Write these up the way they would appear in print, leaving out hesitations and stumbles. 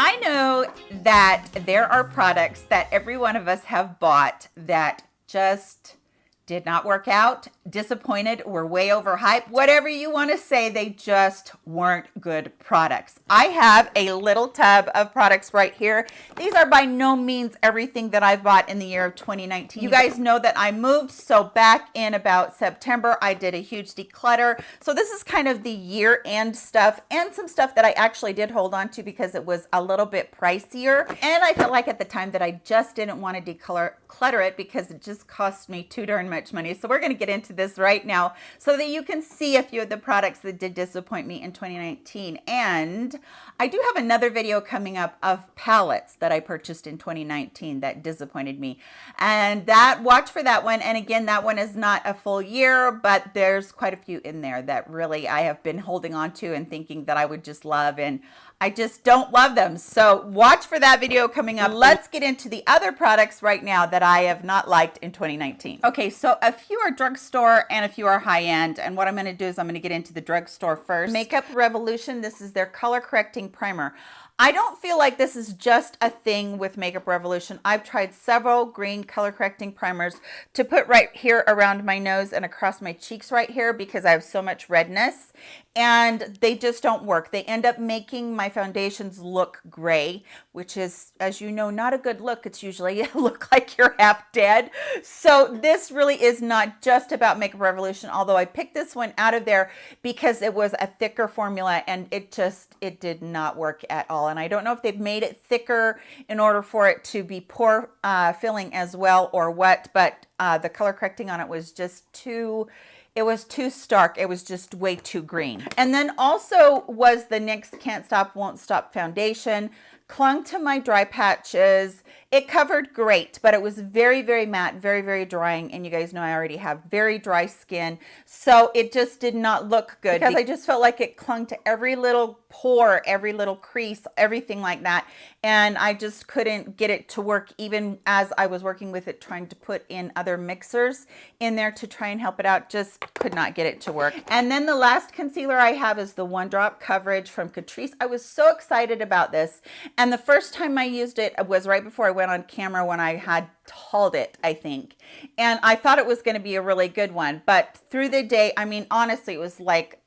I know that there are products that every one of us have bought that just did not work out, disappointed, were way overhyped, whatever you want to say, they just weren't good products. I have a little tub of products right here. These are by no means everything that I've bought in the year of 2019. You guys know that I moved, so back in about September, I did a huge declutter. So this is kind of the year-end stuff and some stuff that I actually did hold on to because it was a little bit pricier. And I felt like at the time that I just didn't want to declutter it because it just cost me too darn much money. So we're going to get into this right now so that you can see a few of the products that did disappoint me in 2019. And I do have another video coming up of palettes that I purchased in 2019 that disappointed me. And watch for that one. And again, that one is not a full year, but there's quite a few in there that really I have been holding on to and thinking that I would just love, and I just don't love them. So watch for that video coming up. Let's get into the other products right now that I have not liked in 2019. Okay, so a few are drugstore and a few are high-end. And what I'm going to do is I'm going to get into the drugstore first. Makeup Revolution, this is their color correcting primer. I don't feel like this is just a thing with Makeup Revolution. I've tried several green color correcting primers to put right here around my nose and across my cheeks right here because I have so much redness, and they just don't work. They end up making my foundations look gray, which is, as you know, not a good look. It's usually look like you're half dead. So this really is not just about Makeup Revolution, although I picked this one out of there because it was a thicker formula and it did not work at all. And I don't know if they've made it thicker in order for it to be pore filling as well or what, but the color correcting on it was just too stark. It was just way too green. And then also was the NYX Can't Stop Won't Stop foundation. Clung to my dry patches. It covered great, but it was very, very matte, very, very drying. And you guys know I already have very dry skin. So it just did not look good because I just felt like it clung to every little pore, every little crease, everything like that. And I just couldn't get it to work even as I was working with it, trying to put in other mixers in there to try and help it out. Just could not get it to work. And then the last concealer I have is the One Drop Coverage from Catrice. I was so excited about this. And the first time I used it was right before I went on camera when I had hauled it, I think. And I thought it was going to be a really good one. But through the day, I mean, honestly, it was like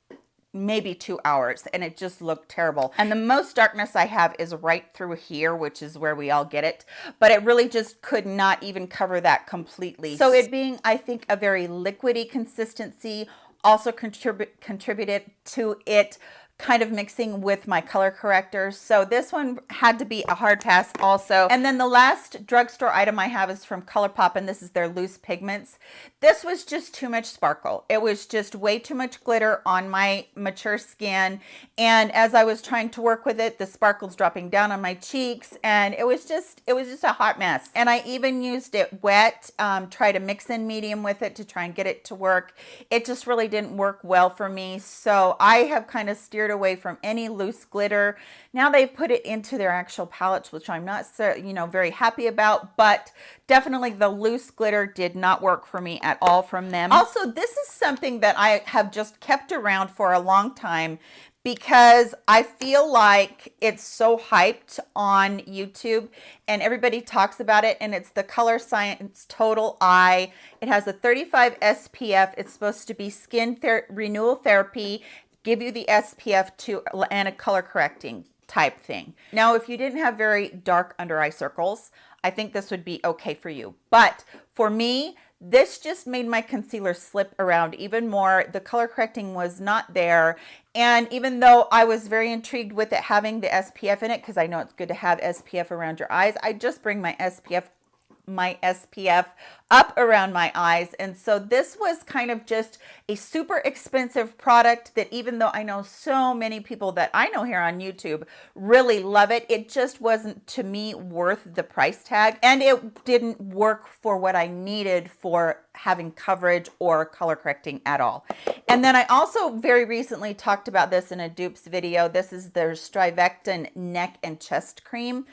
maybe 2 hours and it just looked terrible. And the most darkness I have is right through here, which is where we all get it. But it really just could not even cover that completely. So it being, I think, a very liquidy consistency also contributed to it kind of mixing with my color corrector. So this one had to be a hard pass also. And then the last drugstore item I have is from ColourPop, and this is their loose pigments. This was just too much sparkle. It was just way too much glitter on my mature skin. And as I was trying to work with it, the sparkles dropping down on my cheeks, and it was just a hot mess. And I even used it wet, tried a mix-in medium with it to try and get it to work. It just really didn't work well for me. So I have kind of steered away from any loose glitter. Now they've put it into their actual palettes, which I'm not so, very happy about, but definitely the loose glitter did not work for me at all from them. Also, this is something that I have just kept around for a long time because I feel like it's so hyped on YouTube and everybody talks about it, and it's the Color Science Total Eye. It has a 35 SPF. It's supposed to be skin renewal therapy, give you the SPF and a color correcting type thing. Now, if you didn't have very dark under eye circles, I think this would be okay for you. But for me, this just made my concealer slip around even more. The color correcting was not there. And even though I was very intrigued with it having the SPF in it, because I know it's good to have SPF around your eyes, I just bring my SPF up around my eyes. And so this was kind of just a super expensive product that, even though I know so many people that I know here on YouTube really love it, it just wasn't, to me, worth the price tag. And it didn't work for what I needed for having coverage or color correcting at all. And then I also very recently talked about this in a dupes video. This is their Strivectin neck and chest cream.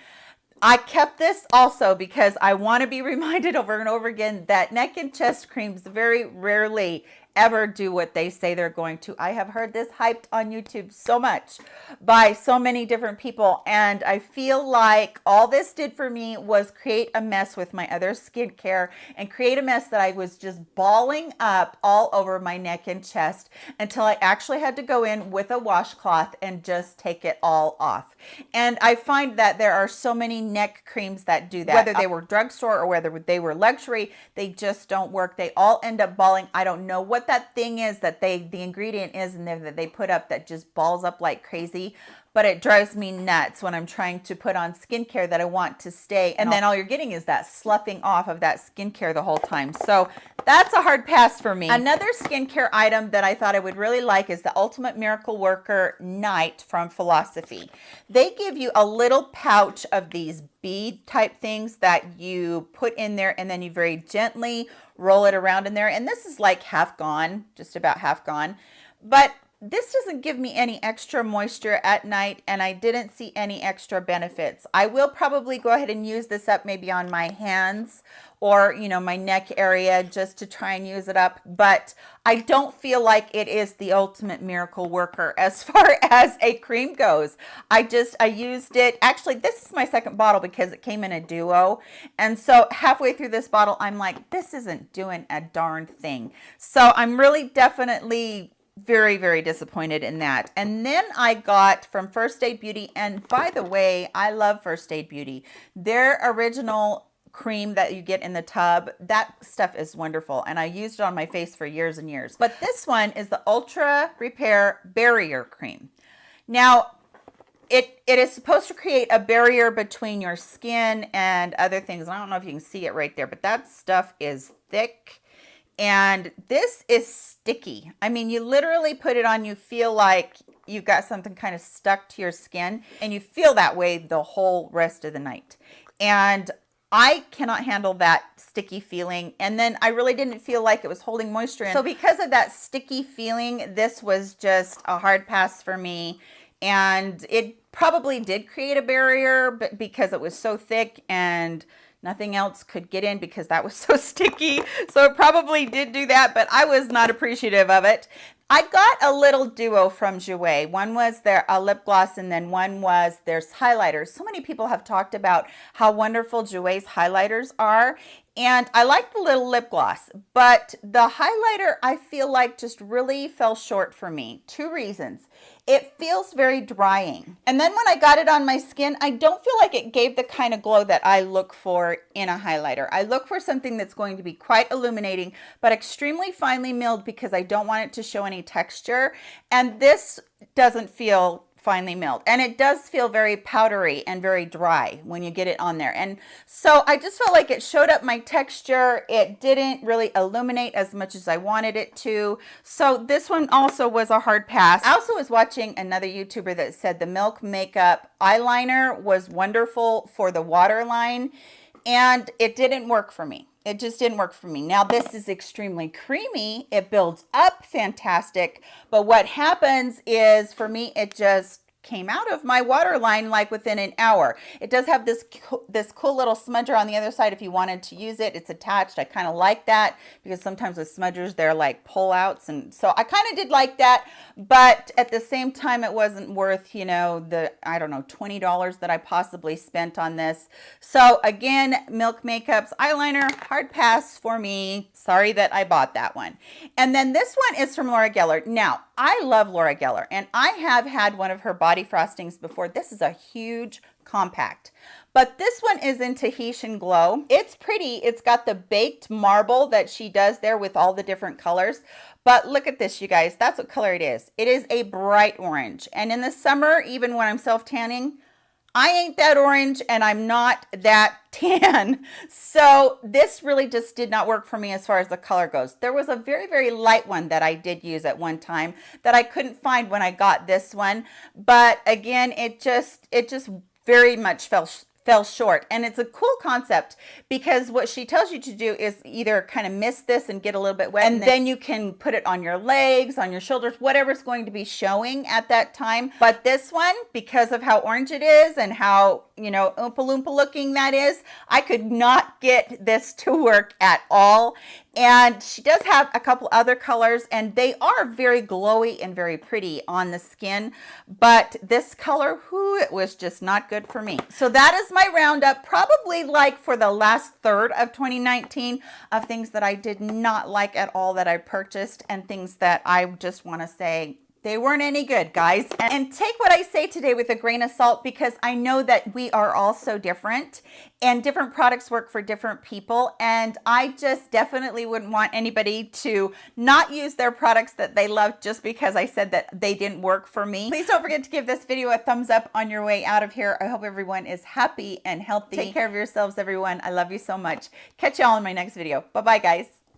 I kept this also because I want to be reminded over and over again that neck and chest creams very rarely ever do what they say they're going to. I have heard this hyped on YouTube so much by so many different people, and I feel like all this did for me was create a mess with my other skincare and create a mess that I was just balling up all over my neck and chest until I actually had to go in with a washcloth and just take it all off. And I find that there are so many neck creams that do that. Whether they were drugstore or whether they were luxury, they just don't work. They all end up balling. I don't know what that thing is that the ingredient is in there that they put up that just balls up like crazy, but it drives me nuts when I'm trying to put on skincare that I want to stay. And then all you're getting is that sloughing off of that skincare the whole time. So that's a hard pass for me. Another skincare item that I thought I would really like is the Ultimate Miracle Worker Night from Philosophy. They give you a little pouch of these bead type things that you put in there, and then you very gently roll it around in there. And this is like half gone, just about half gone. But this doesn't give me any extra moisture at night, and I didn't see any extra benefits. I will probably go ahead and use this up maybe on my hands or, you know, my neck area just to try and use it up. But I don't feel like it is the ultimate miracle worker as far as a cream goes. I used it. Actually, this is my second bottle because it came in a duo. And so halfway through this bottle, I'm like, this isn't doing a darn thing. So I'm really definitely very, very disappointed in that. And then I got from First Aid Beauty, and by the way, I love First Aid Beauty. Their original cream that you get in the tub, that stuff is wonderful, and I used it on my face for years and years. But this one is the Ultra Repair Barrier Cream. Now, it is supposed to create a barrier between your skin and other things. I don't know if you can see it right there, but that stuff is thick. And this is sticky. I mean, you literally put it on, you feel like you've got something kind of stuck to your skin, and you feel that way the whole rest of the night. And I cannot handle that sticky feeling. And then I really didn't feel like it was holding moisture in. So because of that sticky feeling, this was just a hard pass for me. And it probably did create a barrier, but because it was so thick and nothing else could get in because that was so sticky. So it probably did do that, but I was not appreciative of it. I got a little duo from Jouer. One was their lip gloss, and then one was their highlighters. So many people have talked about how wonderful Jouer's highlighters are. And I like the little lip gloss, but the highlighter I feel like just really fell short for me. Two reasons. It feels very drying. And then when I got it on my skin, I don't feel like it gave the kind of glow that I look for in a highlighter. I look for something that's going to be quite illuminating, but extremely finely milled because I don't want it to show any texture. And this doesn't feel finely milled, and it does feel very powdery and very dry when you get it on there. And so I just felt like it showed up my texture. It didn't really illuminate as much as I wanted it to. So this one also was a hard pass. I also was watching another YouTuber that said the Milk Makeup eyeliner was wonderful for the waterline, and it didn't work for me. It just didn't work for me. Now, this is extremely creamy. It builds up fantastic. But what happens is, for me, it just came out of my waterline like within an hour. It does have this cool little smudger on the other side if you wanted to use it. It's attached. I kind of like that because sometimes with smudgers, they're like pull-outs. And so I kind of did like that. But at the same time, it wasn't worth, you know, the, I don't know, $20 that I possibly spent on this. So again, Milk Makeup's eyeliner, hard pass for me. Sorry that I bought that one. And then this one is from Laura Geller. Now, I love Laura Geller, and I have had one of her body frostings before. This is a huge compact, but this one is in Tahitian Glow. It's pretty. It's got the baked marble that she does there with all the different colors. But look at this, you guys. That's what color it is. It is a bright orange. And in the summer, even when I'm self-tanning, I ain't that orange and I'm not that tan. So this really just did not work for me as far as the color goes. There was a very, very light one that I did use at one time that I couldn't find when I got this one. But again, it just very much fell short. And it's a cool concept because what she tells you to do is either kind of mist this and get a little bit wet, and then you can put it on your legs, on your shoulders, whatever's going to be showing at that time. But this one, because of how orange it is and how, you know, Oompa Loompa looking that is. I could not get this to work at all. And she does have a couple other colors, and they are very glowy and very pretty on the skin. But this color, whoo, it was just not good for me. So that is my roundup, probably like for the last third of 2019, of things that I did not like at all that I purchased, and things that I just want to say, they weren't any good, guys. And take what I say today with a grain of salt, because I know that we are all so different and different products work for different people. And I just definitely wouldn't want anybody to not use their products that they love just because I said that they didn't work for me. Please don't forget to give this video a thumbs up on your way out of here. I hope everyone is happy and healthy. Take care of yourselves, everyone. I love you so much. Catch y'all in my next video. Bye-bye, guys.